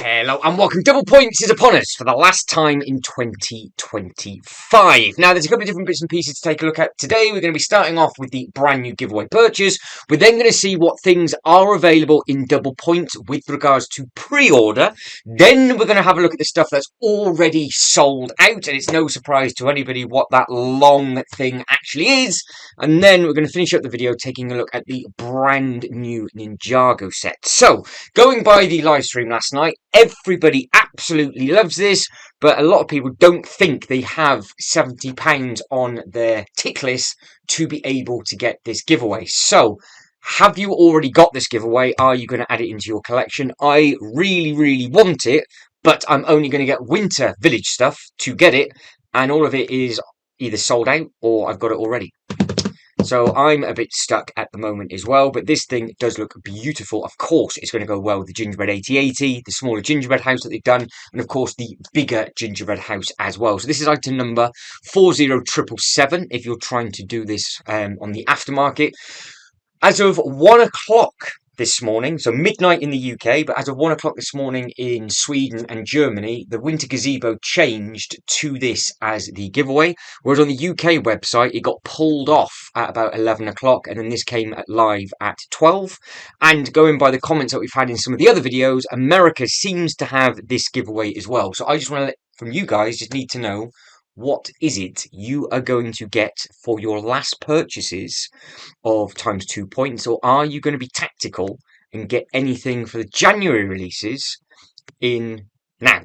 Hello and welcome. Double points is upon us for the last time in 2025. Now, there's a couple of different bits and pieces to take a look at today. We're going to be starting off with the brand new giveaway purchase. We're then going to see what things are available in double points with regards to pre-order. Then we're going to have a look at the stuff that's already sold out, and it's no surprise to anybody what that long thing actually is. And then we're going to finish up the video taking a look at the brand new Ninjago set. So, going by the live stream last night, everybody absolutely loves this, but a lot of people don't think they have £70 on their tick list to be able to get this giveaway. So, have you already got this giveaway? Are you going to add it into your collection? I really want it, but I'm only going to get winter village stuff to get it, and all of it is either sold out or I've got it already. So I'm a bit stuck at the moment as well, but this thing does look beautiful. Of course, it's going to go well with the Gingerbread 8080, the smaller gingerbread house that they've done, and of course the bigger gingerbread house as well. So this is item number 40777 if you're trying to do this on the aftermarket. As of 1 o'clock this morning, so midnight in the UK, but as of 1 o'clock this morning in Sweden and Germany, the winter gazebo changed to this as the giveaway, whereas on the UK website it got pulled off at about 11 o'clock, and then this came live at 12. And going by the comments that we've had in some of the other videos, America seems to have this giveaway as well. So I just want to let from you guys, just need to know, what is it you are going to get for your last purchases of ×2 points, or are you going to be tactical and get anything for the January releases in now?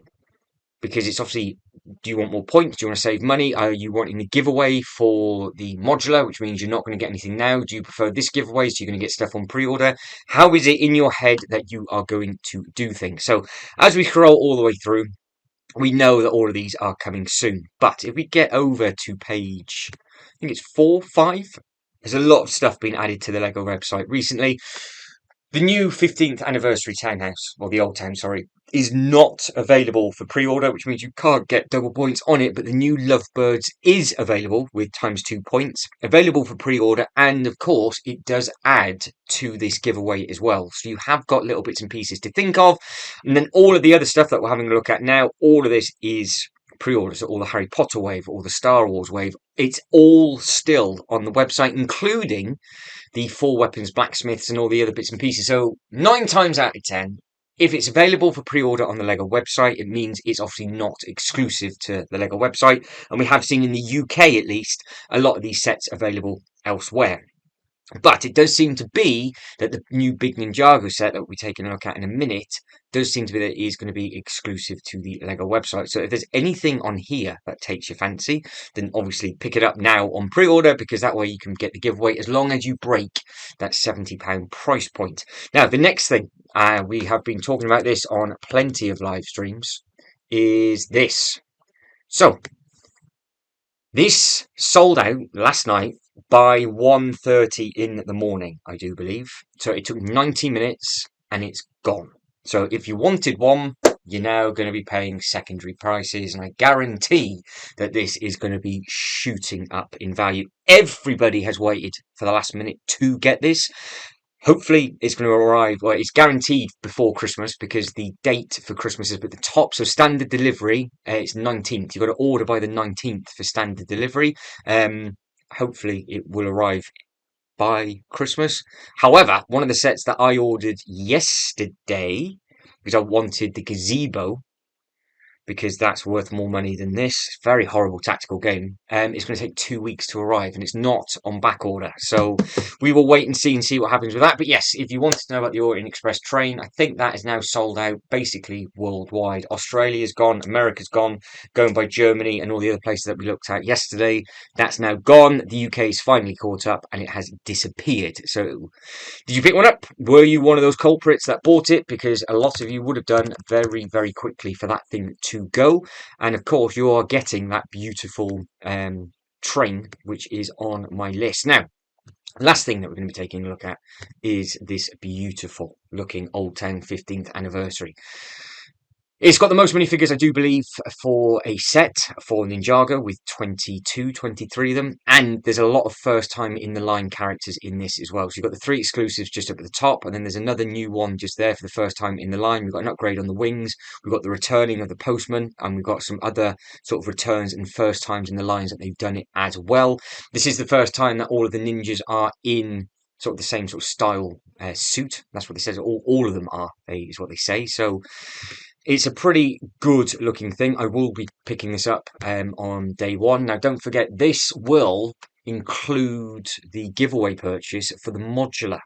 Because it's obviously, do you want more points? Do you want to save money? Are you wanting the giveaway for the modular, which means you're not going to get anything now? Do you prefer this giveaway, so you're going to get stuff on pre-order? How is it in your head that you are going to do things? So as we scroll all the way through, we know that all of these are coming soon. But if we get over to page, I think it's 4, 5, there's a lot of stuff being added to the LEGO website recently. The new 15th anniversary townhouse, or the old town, sorry, is not available for pre-order, which means you can't get double points on it, but the new Lovebirds is available with ×2 points, available for pre-order, and of course it does add to this giveaway as well. So you have got little bits and pieces to think of, and then all of the other stuff that we're having a look at now, all of this is pre-order. So all the Harry Potter wave, all the Star Wars wave, it's all still on the website, including the 4 weapons blacksmiths and all the other bits and pieces. So 9 times out of 10, if it's available for pre-order on the LEGO website, it means it's obviously not exclusive to the LEGO website. And we have seen in the UK, at least, a lot of these sets available elsewhere. But it does seem to be that the new big Ninjago set that we'll be taking a look at in a minute does seem to be that it is going to be exclusive to the LEGO website. So if there's anything on here that takes your fancy, then obviously pick it up now on pre-order, because that way you can get the giveaway as long as you break that £70 price point. Now, the next thing, we have been talking about this on plenty of live streams, is this. So, this sold out last night by 1:30 in the morning, I do believe. So it took 90 minutes and it's gone. So if you wanted one, you're now going to be paying secondary prices, and I guarantee that this is going to be shooting up in value. Everybody has waited for the last minute to get this. Hopefully it's going to arrive, well, it's guaranteed before Christmas, because the date for Christmas is at the top. So standard delivery, it's 19th. You've got to order by the 19th for standard delivery. Hopefully it will arrive by Christmas. However, one of the sets that I ordered yesterday, because I wanted the gazebo, because that's worth more money than this very horrible tactical game, it's going to take 2 weeks to arrive, and it's not on back order. So we will wait and see what happens with that. But yes, if you wanted to know about the Orient Express train, I think that is now sold out basically worldwide. Australia's gone, America's gone, going by Germany and all the other places that we looked at yesterday. That's now gone. The UK's finally caught up, and it has disappeared. So did you pick one up? Were you one of those culprits that bought it? Because a lot of you would have done very quickly for that thing to go. And of course, you are getting that beautiful train, which is on my list. Now, last thing that we're going to be taking a look at is this beautiful looking Old Town 15th anniversary. It's got the most minifigures, I do believe, for a set for Ninjago with 22, 23 of them. And there's a lot of first time in the line characters in this as well. So you've got the 3 exclusives just up at the top, and then there's another new one just there for the first time in the line. We've got an upgrade on the wings. We've got the returning of the postman, and we've got some other sort of returns and first times in the lines that they've done it as well. This is the first time that all of the ninjas are in sort of the same sort of style suit. That's what they says. All of them are, is what they say. So it's a pretty good looking thing. I will be picking this up on day one. Now, don't forget, this will include the giveaway purchase for the modular.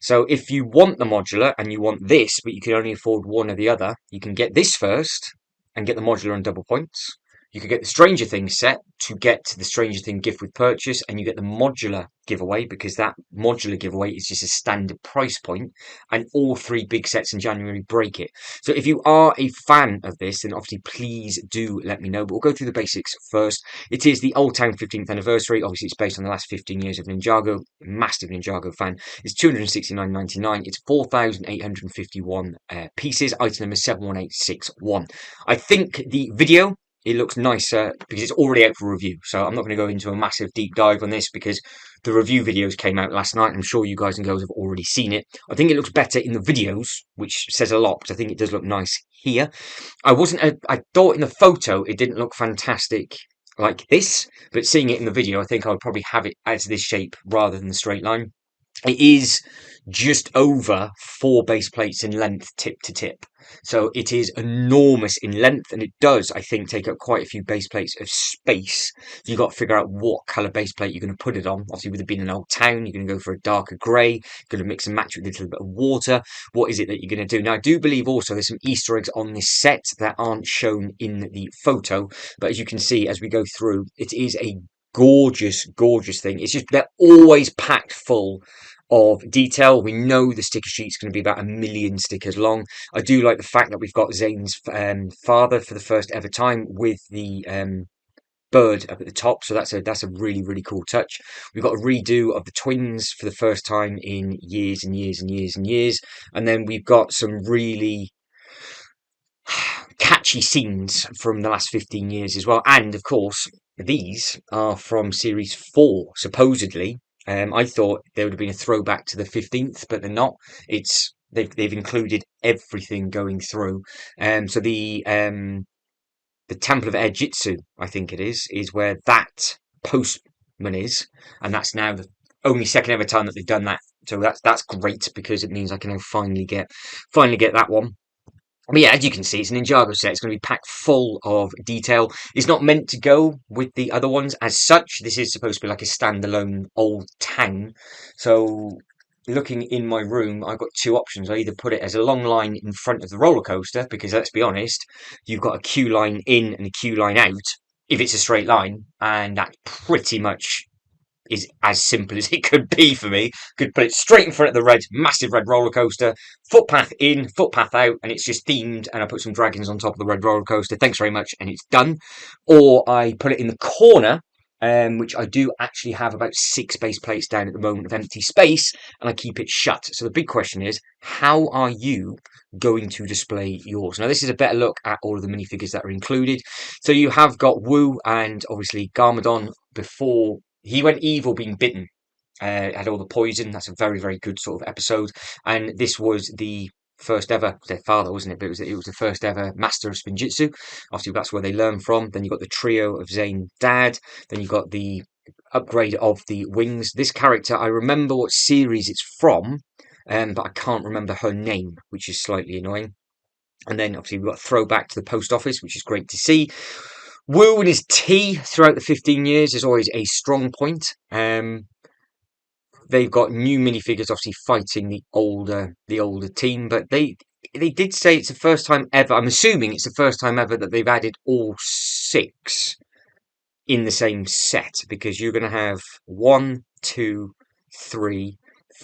So if you want the modular and you want this, but you can only afford one or the other, you can get this first and get the modular on double points. You could get the Stranger Things set to get the Stranger Thing gift with purchase, and you get the modular giveaway because that modular giveaway is just a standard price point, and all 3 big sets in January break it. So if you are a fan of this, then obviously please do let me know. But we'll go through the basics first. It is the Old Town 15th anniversary. Obviously, it's based on the last 15 years of Ninjago. Massive Ninjago fan. It's $269.99. It's 4,851 pieces. Item number 71861. I think the video, it looks nicer because it's already out for review. So I'm not going to go into a massive deep dive on this because the review videos came out last night. I'm sure you guys and girls have already seen it. I think it looks better in the videos, which says a lot because I think it does look nice here. I thought in the photo it didn't look fantastic like this, but seeing it in the video, I think I would probably have it as this shape rather than the straight line. It is just over 4 base plates in length, tip to tip. So it is enormous in length, and it does, I think, take up quite a few base plates of space. So you've got to figure out what colour base plate you're going to put it on. Obviously, with it being an old town, you're going to go for a darker grey. You're going to mix and match with a little bit of water. What is it that you're going to do? Now, I do believe also there's some Easter eggs on this set that aren't shown in the photo. But as you can see, as we go through, it is a gorgeous, gorgeous thing. It's just they're always packed full of detail. We know the sticker sheet's going to be about 1 million stickers long. I do like the fact that we've got Zane's father for the first ever time with the bird up at the top, so that's a really, really cool touch. We've got a redo of the twins for the first time in years and years and years and years, and then we've got some really catchy scenes from the last 15 years as well. And of course, these are from series 4, supposedly. I thought there would have been a throwback to the 15th, but they're not. They've included everything going through. So the Temple of Air Jitsu, I think it is where that postman is, and that's now the only second ever time that they've done that. So that's great because it means I can now finally get that one. But yeah, as you can see, it's an Ninjago set. It's going to be packed full of detail. It's not meant to go with the other ones as such. This is supposed to be like a standalone old town. So looking in my room, I've got 2 options. I either put it as a long line in front of the roller coaster, because let's be honest, you've got a queue line in and a queue line out if it's a straight line, and that pretty much is as simple as it could be for me. Could put it straight in front of the massive red roller coaster, footpath in, footpath out, and it's just themed, and I put some dragons on top of the red roller coaster. Thanks very much, and it's done. Or I put it in the corner, which I do actually have about 6 base plates down at the moment of empty space, and I keep it shut. So the big question is, how are you going to display yours? Now, this is a better look at all of the minifigures that are included. So you have got Wu and obviously Garmadon before he went evil being bitten. Had all the poison. That's a very, very good sort of episode. And this was the first ever, their father, wasn't it? But it was the first ever master of Spinjitzu. Obviously, that's where they learn from. Then you've got the trio of Zane Dad. Then you've got the upgrade of the wings. This character, I remember what series it's from, but I can't remember her name, which is slightly annoying. And then obviously we've got a throwback to the post office, which is great to see. Wu and his tea throughout the 15 years is always a strong point. They've got new minifigures, obviously fighting the older team, but they did say it's the first time ever. I'm assuming it's the first time ever that they've added all 6 in the same set, because you're going to have 1, 2, 3,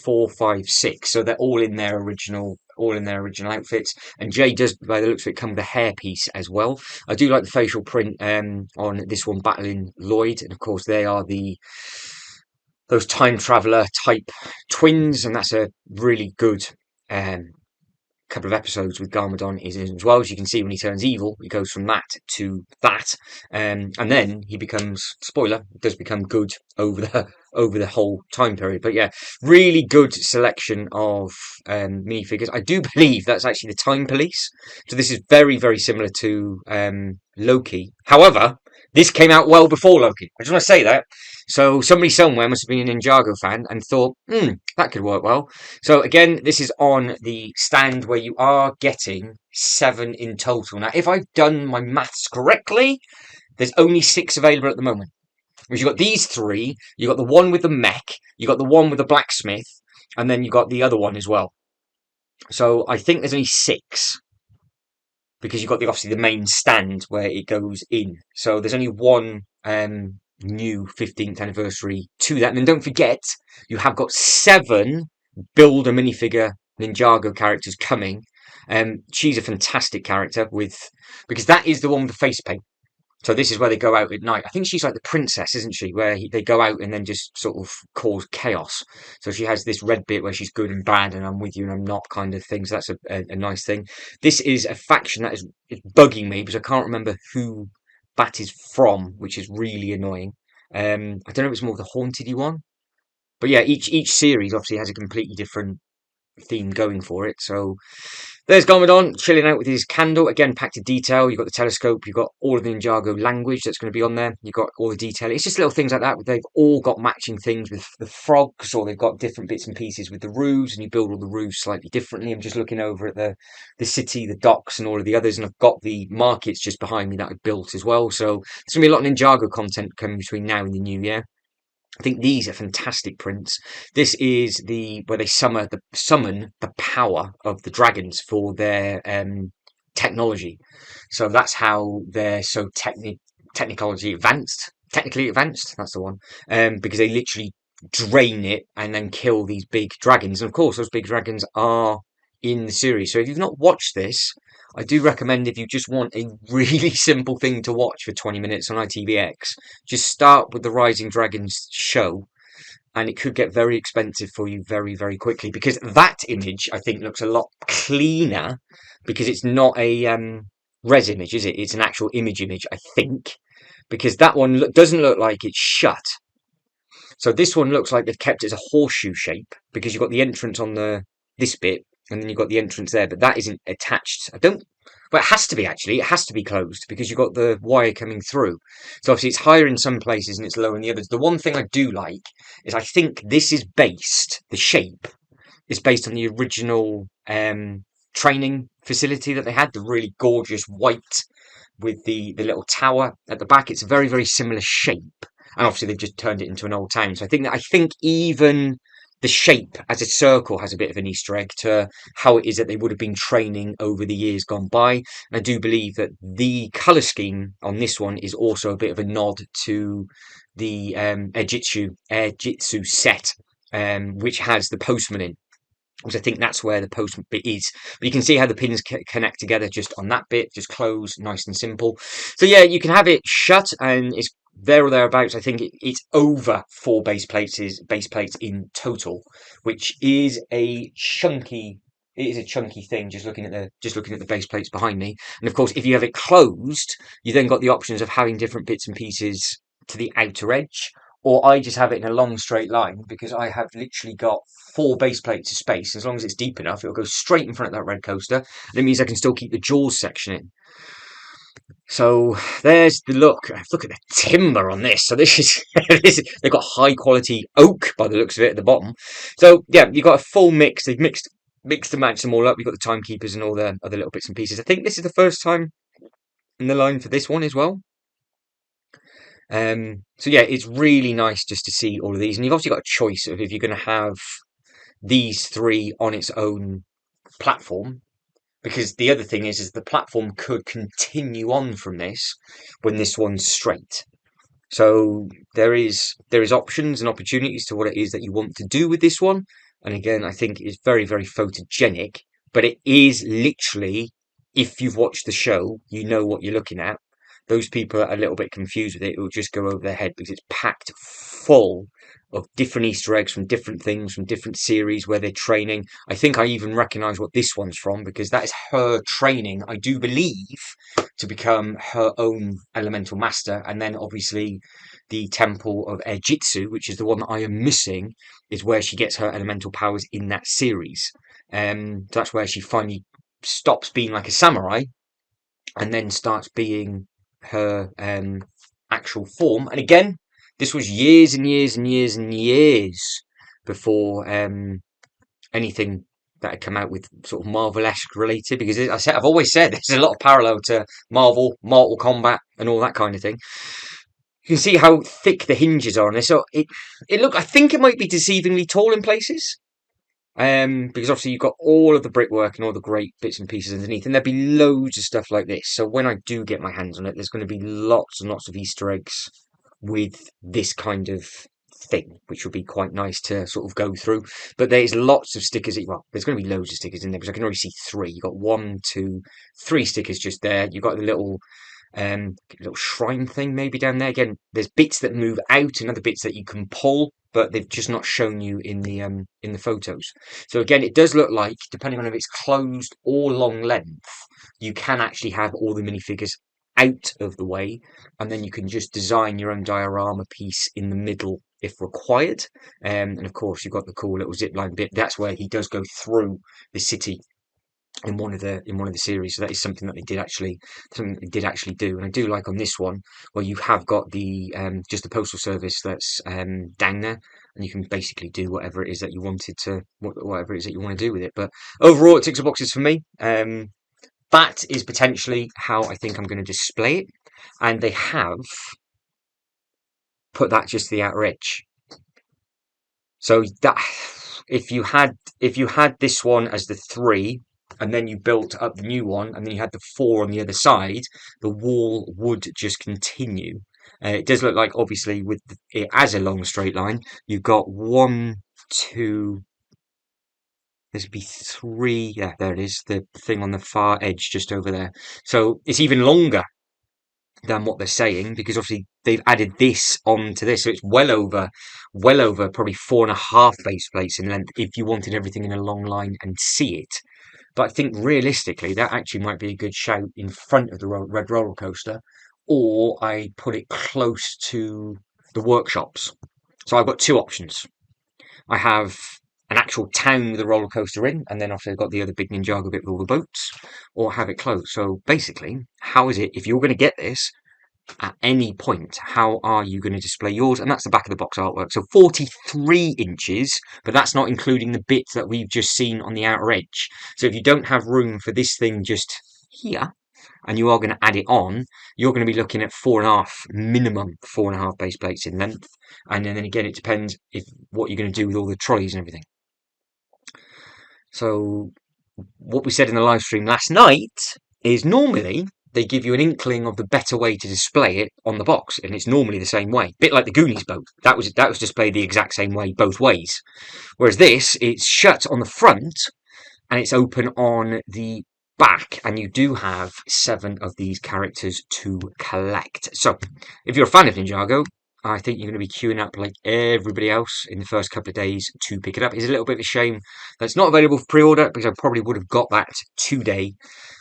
4, 5, 6. So they're all in their original outfits. And Jay does, by the looks of it, come with a hairpiece as well. I do like the facial print on this one battling Lloyd, and of course they are those time traveler type twins, and that's a really good couple of episodes with Garmadon is in as well. As you can see, when he turns evil, he goes from that to that, and then he becomes, spoiler, does become good over the whole time period. But yeah, really good selection of minifigures. I do believe that's actually the Time Police. So this is very, very similar to Loki. However, this came out well before Loki. I just want to say that. So somebody somewhere must have been a Ninjago fan and thought, that could work well. So again, this is on the stand where you are getting 7 in total. Now, if I've done my maths correctly, there's only 6 available at the moment. Because you've got these 3, you've got the one with the mech, you've got the one with the blacksmith, and then you've got the other one as well. So I think there's only 6. Because you've got obviously the main stand where it goes in. So there's only one new 15th anniversary to that. And then don't forget, you have got 7 Builder minifigure Ninjago characters coming. She's a fantastic character because that is the one with the face paint. So this is where they go out at night. I think she's like the princess, isn't she? Where they go out and then just sort of cause chaos. So she has this red bit where she's good and bad, and I'm with you and I'm not kind of thing. So that's a nice thing. This is a faction that is bugging me because I can't remember who that is from, which is really annoying. I don't know if it's more of the Haunted one, but yeah, each series obviously has a completely different theme going for it. So there's Garmadon chilling out with his candle, again packed to detail. You've got the telescope, you've got all of the Ninjago language that's going to be on there, you've got all the detail. It's just little things like that. They've all got matching things with the frogs, or they've got different bits and pieces with the roofs, and you build all the roofs slightly differently. I'm just looking over at the city, the docks, and all of the others, and I've got the markets just behind me that I've built as well. So there's going to be a lot of Ninjago content coming between now and the new year. I think these are fantastic prints. This is where they summon the power of the dragons for their technology. So that's how they're so technically advanced. Technically advanced, that's the one. Because they literally drain it and then kill these big dragons. And of course, those big dragons are in the series. So if you've not watched this, I do recommend, if you just want a really simple thing to watch for 20 minutes on ITVX, just start with the Rising Dragons show, and it could get very expensive for you very, very quickly, because that image, I think, looks a lot cleaner, because it's not a res image, is it? It's an actual image, I think, because that one doesn't look like it's shut. So this one looks like they've kept it as a horseshoe shape, because you've got the entrance on this bit, and then you've got the entrance there, but that isn't attached. Well, it has to be, actually. It has to be closed because you've got the wire coming through. So obviously it's higher in some places and it's lower in the others. The one thing I do like is I think this is the shape is based on the original training facility that they had, the really gorgeous white with the little tower at the back. It's a very, very similar shape. And obviously they've just turned it into an old town. So I think even the shape as a circle has a bit of an Easter egg to how it is that they would have been training over the years gone by. And I do believe that the colour scheme on this one is also a bit of a nod to the Air Jitsu set, which has the postman in. Because I think that's where the post bit is. But you can see how the pins connect together just on that bit, just close, nice and simple. So yeah, you can have it shut and it's there or thereabouts. I think it's over 4 base plates in total, which is a chunky. It is a chunky thing. Just looking at the base plates behind me, and of course, if you have it closed, you then got the options of having different bits and pieces to the outer edge. Or I just have it in a long straight line because I have literally got 4 base plates of space. As long as it's deep enough, it'll go straight in front of that red coaster. And it means I can still keep the Jaws section in. So there's the look. Look at the timber on this. So this is, they've got high quality oak by the looks of it at the bottom. So yeah, you've got a full mix. They've mixed and matched them all up. You've got the timekeepers and all the other little bits and pieces. I think this is the first time in the line for this one as well. So yeah, it's really nice just to see all of these, and you've obviously got a choice of if you're going to have these 3 on its own platform, because the other thing is the platform could continue on from this when this one's straight. So there is options and opportunities to what it is that you want to do with this one, and again, I think it's very, very photogenic, but it is literally, if you've watched the show, you know what you're looking at. those people that are a little bit confused with it, it will just go over their head because it's packed full of different Easter eggs from different things, from different series where they're training. I think I even recognise what this one's from because that is her training, I do believe, to become her own elemental master. And then obviously the Temple of Air Jitsu, which is the one that I am missing, is where she gets her elemental powers in that series. That's where she finally stops being like a samurai and then starts being her actual form. And again, this was years and years and years and years before anything that had come out with sort of Marvel-esque related, because I've always said there's a lot of parallel to Marvel, Mortal Kombat, and all that kind of thing. You can see how thick the hinges are on this. So I think it might be deceivingly tall in places. Because obviously you've got all of the brickwork and all the great bits and pieces underneath, and there'll be loads of stuff like this. So when I do get my hands on it, there's going to be lots and lots of Easter eggs with this kind of thing, which will be quite nice to sort of go through. But there's lots of stickers. Well, there's going to be loads of stickers in there because I can already see 3. You've got 1, 2, 3 stickers just there. You've got the little shrine thing maybe down there. Again, there's bits that move out and other bits that you can pull, but they've just not shown you in the photos. So again, it does look like, depending on if it's closed or long length, you can actually have all the minifigures out of the way, and then you can just design your own diorama piece in the middle if required. And of course, you've got the cool little zipline bit. That's where he does go through the city in one of the series. So that is something that they did actually do. And I do like on this one where you have got the just the postal service that's down there, and you can basically do whatever it is that you want to do with it. But overall, it ticks the boxes for me. That is potentially how I think I'm going to display it, and they have put that just to the outer edge. So that if you had this one as the 3, and then you built up the new one, and then you had the 4 on the other side, the wall would just continue. It does look like, obviously, with it as a long straight line, you've got 1, 2. This would be 3. Yeah, there it is. The thing on the far edge, just over there. So it's even longer than what they're saying, because obviously they've added this onto this, so it's well over probably 4.5 base plates in length if you wanted everything in a long line and see it. But I think realistically that actually might be a good shout in front of the red roller coaster, or I put it close to the workshops. So I've got 2 options. I have an actual town with a roller coaster in, and then obviously I've got the other big Ninjago bit with all the boats, or have it closed. So basically, how is it, if you're going to get this at any point, how are you going to display yours? And that's the back of the box artwork. So 43 inches, but that's not including the bits that we've just seen on the outer edge. So if you don't have room for this thing just here, and you are going to add it on, you're going to be looking at 4.5, minimum 4.5 base plates in length. And then again, it depends what you're going to do with all the trolleys and everything. So what we said in the live stream last night is normally they give you an inkling of the better way to display it on the box, and it's normally the same way. A bit like the Goonies boat. That was displayed the exact same way both ways. Whereas this, it's shut on the front and it's open on the back, and you do have 7 of these characters to collect. So if you're a fan of Ninjago, I think you're going to be queuing up like everybody else in the first couple of days to pick it up. It's a little bit of a shame that it's not available for pre-order, because I probably would have got that today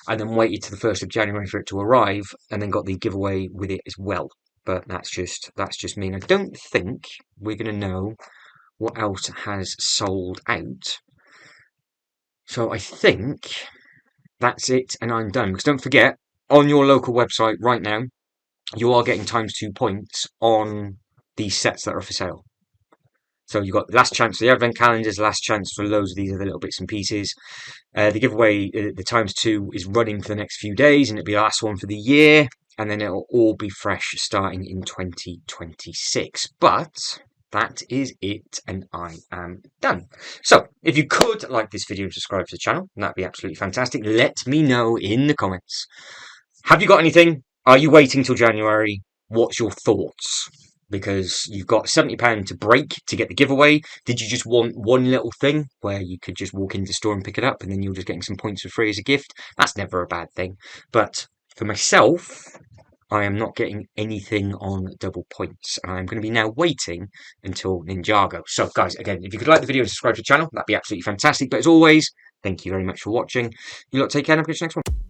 and then waited to the 1st of January for it to arrive, and then got the giveaway with it as well. But that's just me. And I don't think we're going to know what else has sold out. So I think that's it, and I'm done. Because don't forget, on your local website right now, you are getting ×2 points on these sets that are for sale. So you've got last chance for the advent calendars, last chance for loads of these other little bits and pieces. The giveaway, the ×2, is running for the next few days, and it'll be the last one for the year, and then it'll all be fresh starting in 2026. But that is it, and I am done. So if you could like this video and subscribe to the channel, that'd be absolutely fantastic. Let me know in the comments. Have you got anything? Are you waiting till January? What's your thoughts? Because you've got £70 to break to get the giveaway. Did you just want one little thing where you could just walk into the store and pick it up, and then you're just getting some points for free as a gift? That's never a bad thing. But for myself, I am not getting anything on double points. I'm going to be now waiting until Ninjago. So, guys, again, if you could like the video and subscribe to the channel, that'd be absolutely fantastic. But as always, thank you very much for watching. You lot take care and I'll catch you next one.